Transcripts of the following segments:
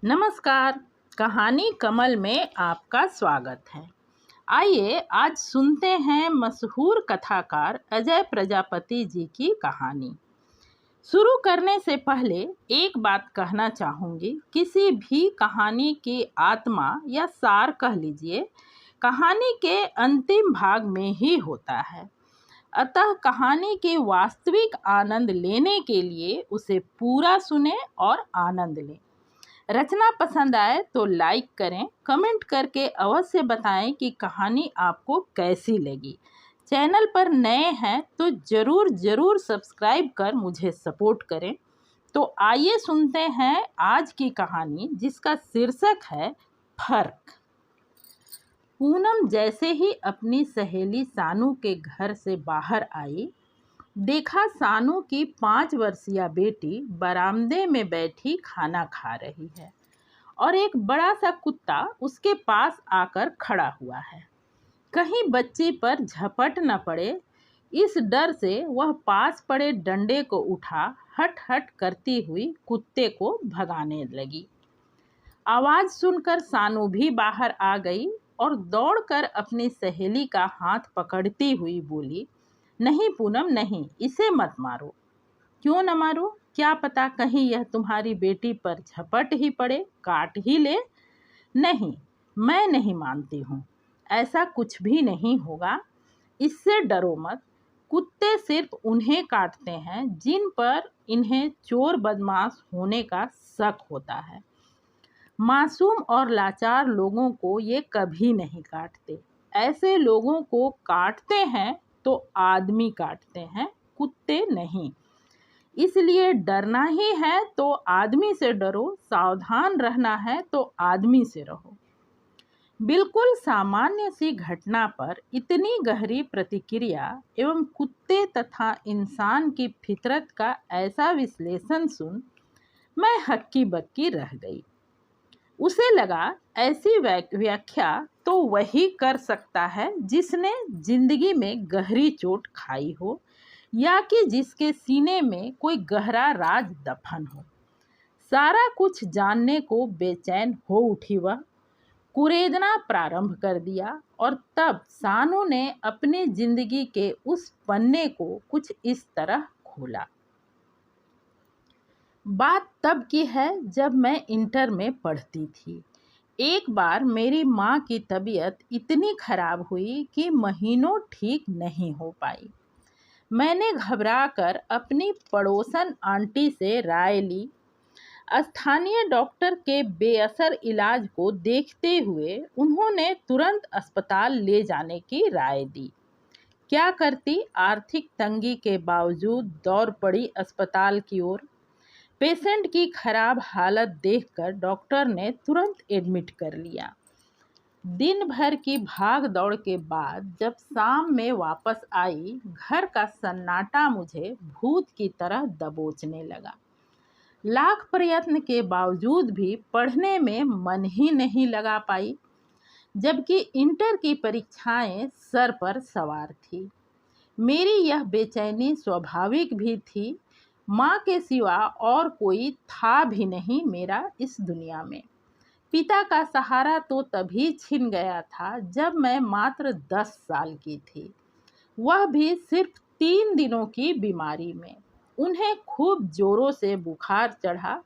नमस्कार। कहानी कमल में आपका स्वागत है। आइए आज सुनते हैं मशहूर कथाकार अजय प्रजापति जी की कहानी। शुरू करने से पहले एक बात कहना चाहूँगी। किसी भी कहानी की आत्मा या सार कह लीजिए, कहानी के अंतिम भाग में ही होता है। अतः कहानी के वास्तविक आनंद लेने के लिए उसे पूरा सुने और आनंद लें। रचना पसंद आए तो लाइक करें, कमेंट करके अवश्य बताएं कि कहानी आपको कैसी लगी। चैनल पर नए हैं तो ज़रूर सब्सक्राइब कर मुझे सपोर्ट करें। तो आइए सुनते हैं आज की कहानी, जिसका शीर्षक है फर्क। पूनम जैसे ही अपनी सहेली सानू के घर से बाहर आई, देखा सानू की 5 वर्षीय बेटी बरामदे में बैठी खाना खा रही है और एक बड़ा सा कुत्ता उसके पास आकर खड़ा हुआ है। कहीं बच्ची पर झपट न पड़े, इस डर से वह पास पड़े डंडे को उठा हट हट करती हुई कुत्ते को भगाने लगी। आवाज़ सुनकर सानू भी बाहर आ गई और दौड़कर अपनी सहेली का हाथ पकड़ती हुई बोली, नहीं पूनम नहीं, इसे मत मारो। क्यों न मारो? क्या पता कहीं यह तुम्हारी बेटी पर झपट ही पड़े, काट ही ले। नहीं, मैं नहीं मानती हूँ। ऐसा कुछ भी नहीं होगा। इससे डरो मत। कुत्ते सिर्फ उन्हें काटते हैं जिन पर इन्हें चोर बदमाश होने का शक होता है। मासूम और लाचार लोगों को ये कभी नहीं काटते। ऐसे लोगों को काटते हैं तो आदमी काटते हैं, कुत्ते नहीं। इसलिए डरना ही है तो आदमी से डरो, सावधान रहना है तो आदमी से रहो। बिल्कुल सामान्य सी घटना पर इतनी गहरी प्रतिक्रिया एवं कुत्ते तथा इंसान की फितरत का ऐसा विश्लेषण सुन मैं हक्की बक्की रह गई। उसे लगा ऐसी व्याख्या तो वही कर सकता है जिसने जिंदगी में गहरी चोट खाई हो या कि जिसके सीने में कोई गहरा राज दफन हो। सारा कुछ जानने को बेचैन हो उठी वह कुरेदना प्रारंभ कर दिया और तब सानू ने अपनी जिंदगी के उस पन्ने को कुछ इस तरह खोला। बात तब की है जब मैं इंटर में पढ़ती थी। एक बार मेरी माँ की तबीयत इतनी खराब हुई कि महीनों ठीक नहीं हो पाई। मैंने घबराकर अपनी पड़ोसन आंटी से राय ली। स्थानीय डॉक्टर के बेअसर इलाज को देखते हुए उन्होंने तुरंत अस्पताल ले जाने की राय दी। क्या करती, आर्थिक तंगी के बावजूद दौड़ पड़ी अस्पताल की ओर। पेशेंट की खराब हालत देखकर डॉक्टर ने तुरंत एडमिट कर लिया। दिन भर की भाग दौड़ के बाद जब शाम में वापस आई, घर का सन्नाटा मुझे भूत की तरह दबोचने लगा। लाख प्रयत्न के बावजूद भी पढ़ने में मन ही नहीं लगा पाई, जबकि इंटर की परीक्षाएं सर पर सवार थी। मेरी यह बेचैनी स्वाभाविक भी थी। माँ के सिवा और कोई था भी नहीं मेरा इस दुनिया में। पिता का सहारा तो तभी छिन गया था जब मैं मात्र 10 साल की थी, वह भी सिर्फ 3 दिनों की बीमारी में। उन्हें खूब जोरों से बुखार चढ़ा,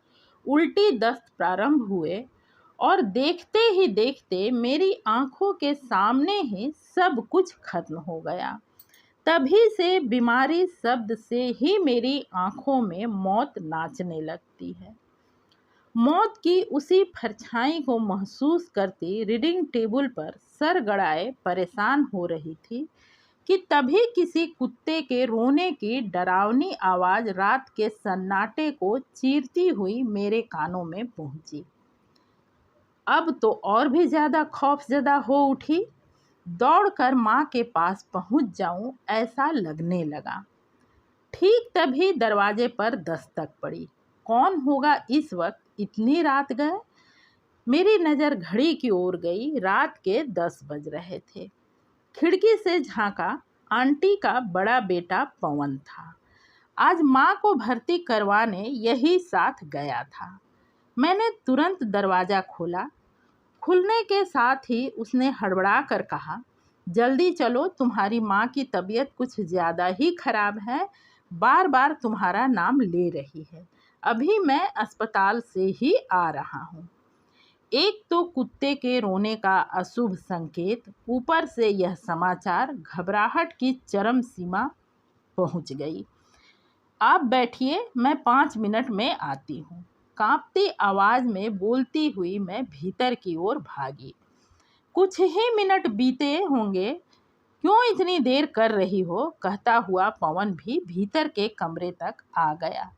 उल्टी दस्त प्रारंभ हुए और देखते ही देखते मेरी आंखों के सामने ही सब कुछ खत्म हो गया। तभी से बीमारी शब्द से ही मेरी आंखों में मौत नाचने लगती है। मौत की उसी परछाई को महसूस करती रीडिंग टेबल पर सर गड़ाए परेशान हो रही थी कि तभी किसी कुत्ते के रोने की डरावनी आवाज़ रात के सन्नाटे को चीरती हुई मेरे कानों में पहुंची। अब तो और भी ज़्यादा खौफजदा हो उठी। दौड़कर माँ के पास पहुंच जाऊं ऐसा लगने लगा। ठीक तभी दरवाजे पर दस्तक पड़ी। कौन होगा इस वक्त, इतनी रात गए? मेरी नज़र घड़ी की ओर गई। रात के 10 बज रहे थे। खिड़की से झांका, आंटी का बड़ा बेटा पवन था। आज माँ को भर्ती करवाने यही साथ गया था। मैंने तुरंत दरवाज़ा खोला। खुलने के साथ ही उसने हड़बड़ा कर कहा, जल्दी चलो, तुम्हारी माँ की तबीयत कुछ ज़्यादा ही खराब है, बार बार तुम्हारा नाम ले रही है। अभी मैं अस्पताल से ही आ रहा हूँ। एक तो कुत्ते के रोने का अशुभ संकेत, ऊपर से यह समाचार, घबराहट की चरम सीमा पहुँच गई। आप बैठिए, मैं 5 मिनट में आती हूँ। कांपती आवाज़ में बोलती हुई मैं भीतर की ओर भागी। कुछ ही मिनट बीते होंगे। क्यों इतनी देर कर रही हो, कहता हुआ पवन भी भीतर के कमरे तक आ गया।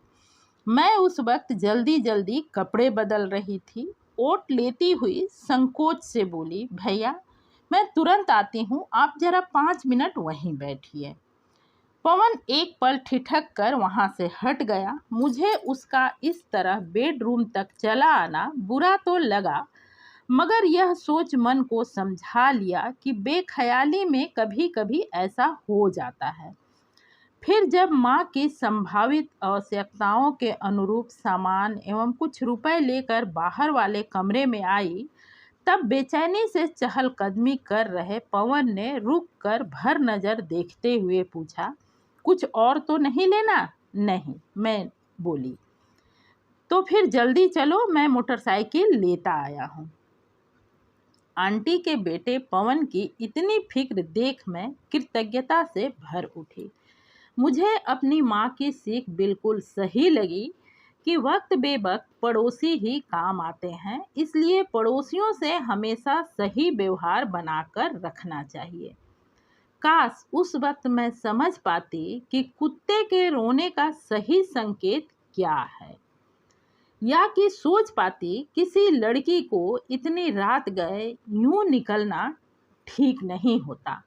मैं उस वक्त जल्दी जल्दी कपड़े बदल रही थी। ओट लेती हुई संकोच से बोली, भैया मैं तुरंत आती हूँ, आप जरा 5 मिनट वहीं बैठिए। पवन एक पल ठिठक कर वहां से हट गया। मुझे उसका इस तरह बेडरूम तक चला आना बुरा तो लगा, मगर यह सोच मन को समझा लिया कि बेख्याली में कभी कभी ऐसा हो जाता है। फिर जब माँ की संभावित आवश्यकताओं के अनुरूप सामान एवं कुछ रुपए लेकर बाहर वाले कमरे में आई, तब बेचैनी से चहलकदमी कर रहे पवन ने रुक कर भर नजर देखते हुए पूछा, कुछ और तो नहीं लेना? नहीं, मैं बोली। तो फिर जल्दी चलो, मैं मोटरसाइकिल लेता आया हूँ। आंटी के बेटे पवन की इतनी फिक्र देख मैं कृतज्ञता से भर उठी। मुझे अपनी माँ की सीख बिल्कुल सही लगी कि वक्त बेवक्त पड़ोसी ही काम आते हैं, इसलिए पड़ोसियों से हमेशा सही व्यवहार बनाकर रखना चाहिए। काश उस वक्त मैं समझ पाती कि कुत्ते के रोने का सही संकेत क्या है, या कि सोच पाती किसी लड़की को इतनी रात गए यूं निकलना ठीक नहीं होता।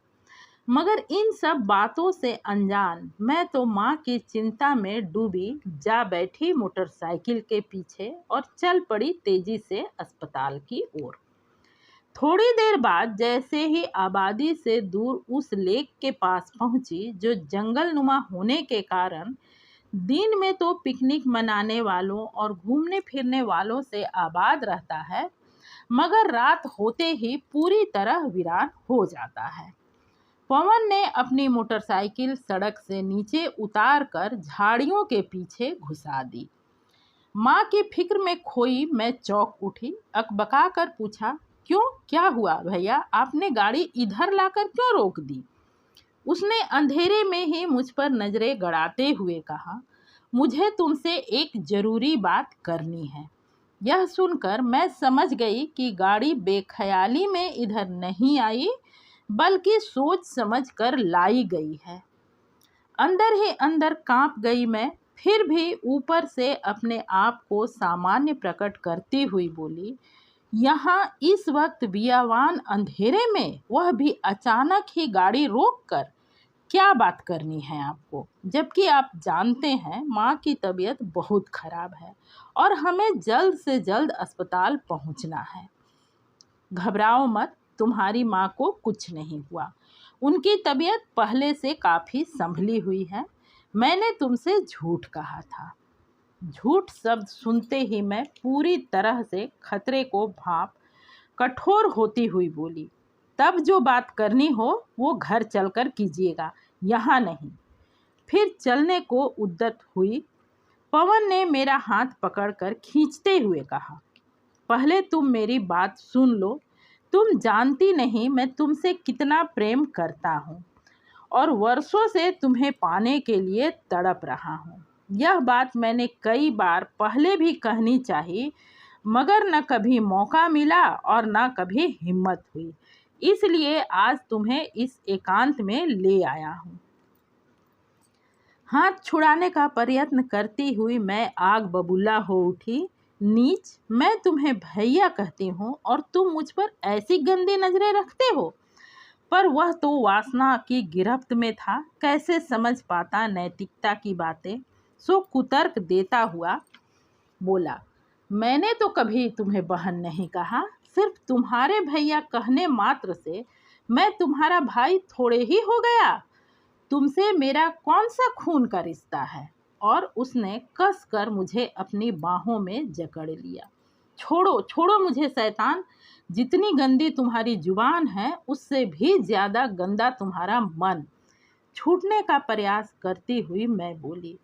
मगर इन सब बातों से अनजान मैं तो माँ की चिंता में डूबी जा बैठी मोटरसाइकिल के पीछे और चल पड़ी तेजी से अस्पताल की ओर। थोड़ी देर बाद जैसे ही आबादी से दूर उस लेक के पास पहुंची, जो जंगल नुमा होने के कारण दिन में तो पिकनिक मनाने वालों और घूमने फिरने वालों से आबाद रहता है, मगर रात होते ही पूरी तरह वीरान हो जाता है। पवन ने अपनी मोटरसाइकिल सड़क से नीचे उतार कर झाड़ियों के पीछे घुसा दी। माँ की फिक्र में खोई मैं चौंक उठी, अकबका कर पूछा, क्यों, क्या हुआ भैया? आपने गाड़ी इधर लाकर क्यों रोक दी? उसने अंधेरे में ही मुझ पर नजरें गड़ाते हुए कहा, मुझे तुमसे एक जरूरी बात करनी है। यह सुनकर मैं समझ गई कि गाड़ी बेख्याली में इधर नहीं आई, बल्कि सोच समझ कर लाई गई है। अंदर ही अंदर कांप गई मैं, फिर भी ऊपर से अपने आप को सामान्य प्रकट करती हुई बोली, यहाँ इस वक्त बियावान अंधेरे में, वह भी अचानक ही गाड़ी रोककर, क्या बात करनी है आपको? जबकि आप जानते हैं माँ की तबीयत बहुत खराब है और हमें जल्द से जल्द अस्पताल पहुँचना है। घबराओ मत, तुम्हारी माँ को कुछ नहीं हुआ। उनकी तबीयत पहले से काफ़ी संभली हुई है। मैंने तुमसे झूठ कहा था। झूठ शब्द सुनते ही मैं पूरी तरह से खतरे को भांप कठोर होती हुई बोली, तब जो बात करनी हो वो घर चलकर कीजिएगा, यहाँ नहीं। फिर चलने को उद्यत हुई। पवन ने मेरा हाथ पकड़कर खींचते हुए कहा, पहले तुम मेरी बात सुन लो। तुम जानती नहीं मैं तुमसे कितना प्रेम करता हूँ और वर्षों से तुम्हें पाने के लिए तड़प रहा हूँ। यह बात मैंने कई बार पहले भी कहनी चाहिए, मगर न कभी मौका मिला और न कभी हिम्मत हुई। इसलिए आज तुम्हें इस एकांत में ले आया हूँ। हाथ छुड़ाने का प्रयत्न करती हुई मैं आग बबूला हो उठी। नीच, मैं तुम्हें भैया कहती हूँ और तुम मुझ पर ऐसी गंदी नजरें रखते हो। पर वह तो वासना की गिरफ्त में था, कैसे समझ पाता नैतिकता की बातें। सो कुतर्क देता हुआ बोला, मैंने तो कभी तुम्हें बहन नहीं कहा, सिर्फ तुम्हारे भैया कहने मात्र से मैं तुम्हारा भाई थोड़े ही हो गया। तुमसे मेरा कौन सा खून का रिश्ता है? और उसने कसकर मुझे अपनी बाहों में जकड़ लिया। छोड़ो छोड़ो मुझे शैतान, जितनी गंदी तुम्हारी जुबान है उससे भी ज़्यादा गंदा तुम्हारा मन। छूटने का प्रयास करती हुई मैं बोली,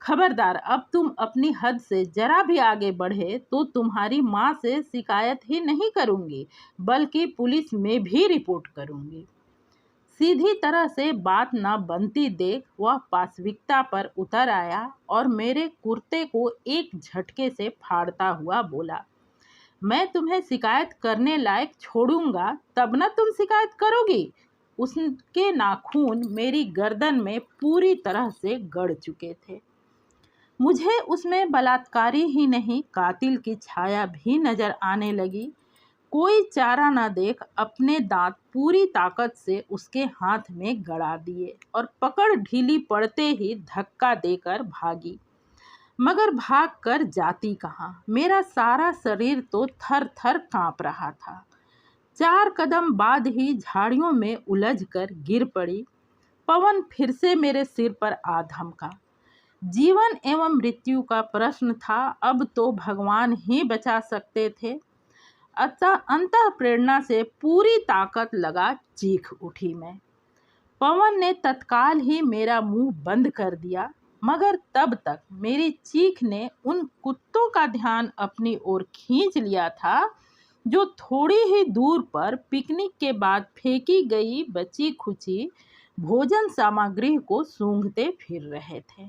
खबरदार, अब तुम अपनी हद से जरा भी आगे बढ़े तो तुम्हारी माँ से शिकायत ही नहीं करूँगी बल्कि पुलिस में भी रिपोर्ट करूँगी। सीधी तरह से बात न बनती देख वह पाशविकता पर उतर आया और मेरे कुर्ते को एक झटके से फाड़ता हुआ बोला, मैं तुम्हें शिकायत करने लायक छोड़ूंगा तब न तुम शिकायत करोगी। उसके नाखून मेरी गर्दन में पूरी तरह से गड़ चुके थे। मुझे उसमें बलात्कारी ही नहीं कातिल की छाया भी नजर आने लगी। कोई चारा न देख अपने दांत पूरी ताकत से उसके हाथ में गड़ा दिए और पकड़ ढीली पड़ते ही धक्का देकर भागी। मगर भाग कर जाती कहाँ, मेरा सारा शरीर तो थर थर कांप रहा था। 4 कदम बाद ही झाड़ियों में उलझकर गिर पड़ी। पवन फिर से मेरे सिर पर आ धमका। जीवन एवं मृत्यु का प्रश्न था, अब तो भगवान ही बचा सकते थे। अतः अंतः प्रेरणा से पूरी ताकत लगा चीख उठी मैं। पवन ने तत्काल ही मेरा मुंह बंद कर दिया, मगर तब तक मेरी चीख ने उन कुत्तों का ध्यान अपनी ओर खींच लिया था जो थोड़ी ही दूर पर पिकनिक के बाद फेंकी गई बची खुची भोजन सामग्री को सूंघते फिर रहे थे।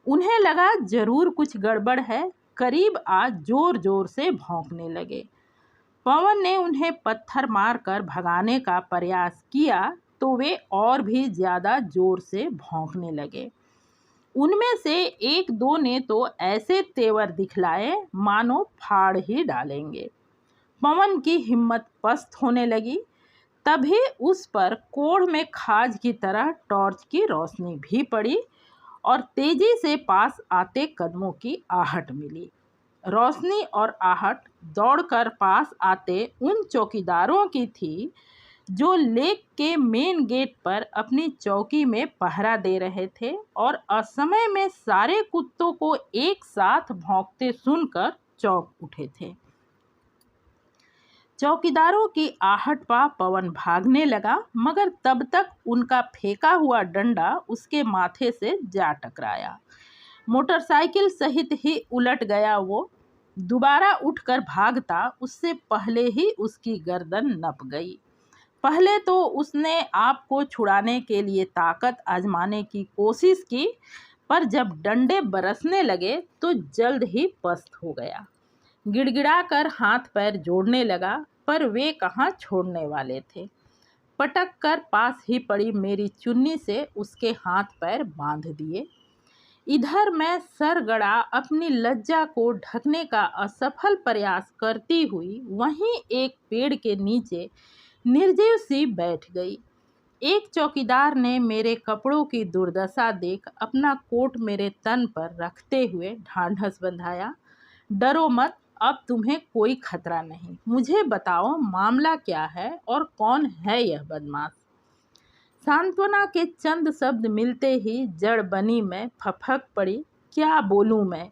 उन्हें लगा जरूर कुछ गड़बड़ है, करीब आ जोर जोर से भौंकने लगे। पवन ने उन्हें पत्थर मारकर भगाने का प्रयास किया तो वे और भी ज़्यादा जोर से भौंकने लगे। उनमें से 1-2 ने तो ऐसे तेवर दिखलाए मानो फाड़ ही डालेंगे। पवन की हिम्मत पस्त होने लगी। तभी उस पर कोढ़ में खाज की तरह टॉर्च की रोशनी भी पड़ी और तेजी से पास आते कदमों की आहट मिली। रोशनी और आहट दौड़कर पास आते उन चौकीदारों की थी जो लेक के मेन गेट पर अपनी चौकी में पहरा दे रहे थे और असमय में सारे कुत्तों को एक साथ भौंकते सुनकर चौंक उठे थे। चौकीदारों की आहट पा पवन भागने लगा, मगर तब तक उनका फेंका हुआ डंडा उसके माथे से जा टकराया। मोटरसाइकिल सहित ही उलट गया। वो दोबारा उठकर भागता उससे पहले ही उसकी गर्दन नप गई। पहले तो उसने आप को छुड़ाने के लिए ताकत आजमाने की कोशिश की, पर जब डंडे बरसने लगे तो जल्द ही पस्त हो गया। गिड़गिड़ाकर हाथ पैर जोड़ने लगा, पर वे कहाँ छोड़ने वाले थे। पटक कर पास ही पड़ी मेरी चुन्नी से उसके हाथ पैर बांध दिए। इधर मैं सरगड़ा अपनी लज्जा को ढकने का असफल प्रयास करती हुई वहीं एक पेड़ के नीचे निर्जीव सी बैठ गई। एक चौकीदार ने मेरे कपड़ों की दुर्दशा देख अपना कोट मेरे तन पर रखते हुए ढांढस बंधाया। डरो मत, अब तुम्हें कोई खतरा नहीं। मुझे बताओ मामला क्या है और कौन है यह बदमाश। सांत्वना के चंद शब्द मिलते ही जड़ बनी मैं फफक पड़ी। क्या बोलूं मैं,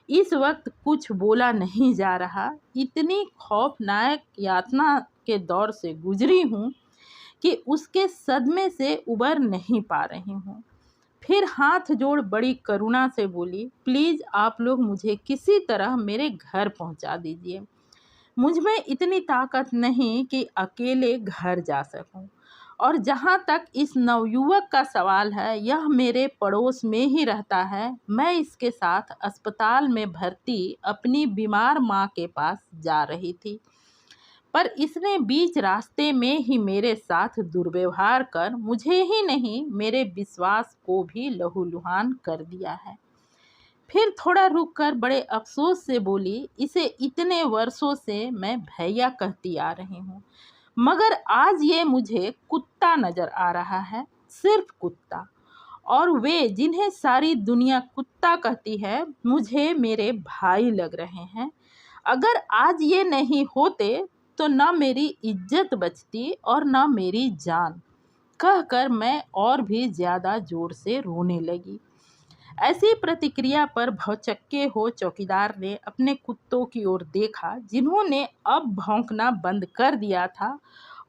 इस वक्त कुछ बोला नहीं जा रहा। इतनी खौफनाक यातना के दौर से गुजरी हूँ कि उसके सदमे से उबर नहीं पा रही हूँ। फिर हाथ जोड़ बड़ी करुणा से बोली, प्लीज़ आप लोग मुझे किसी तरह मेरे घर पहुँचा दीजिए। मुझ में इतनी ताकत नहीं कि अकेले घर जा सकूं। और जहाँ तक इस नवयुवक का सवाल है, यह मेरे पड़ोस में ही रहता है। मैं इसके साथ अस्पताल में भर्ती अपनी बीमार माँ के पास जा रही थी, पर इसने बीच रास्ते में ही मेरे साथ दुर्व्यवहार कर मुझे ही नहीं मेरे विश्वास को भी लहूलुहान कर दिया है। फिर थोड़ा रुककर बड़े अफसोस से बोली, इसे इतने वर्षों से मैं भैया कहती आ रही हूँ, मगर आज ये मुझे कुत्ता नजर आ रहा है, सिर्फ कुत्ता। और वे जिन्हें सारी दुनिया कुत्ता कहती है मुझे मेरे भाई लग रहे हैं। अगर आज ये नहीं होते तो न मेरी इज्जत बचती और न मेरी जान। कहकर मैं और भी ज़्यादा जोर से रोने लगी। ऐसी प्रतिक्रिया पर भौचक्के हो चौकीदार ने अपने कुत्तों की ओर देखा, जिन्होंने अब भौंकना बंद कर दिया था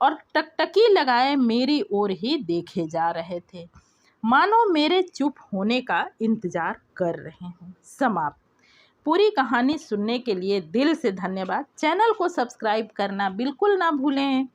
और टकटकी लगाए मेरी ओर ही देखे जा रहे थे, मानो मेरे चुप होने का इंतजार कर रहे हों। समाप्त। पूरी कहानी सुनने के लिए दिल से धन्यवाद। चैनल को सब्सक्राइब करना बिल्कुल ना भूलें।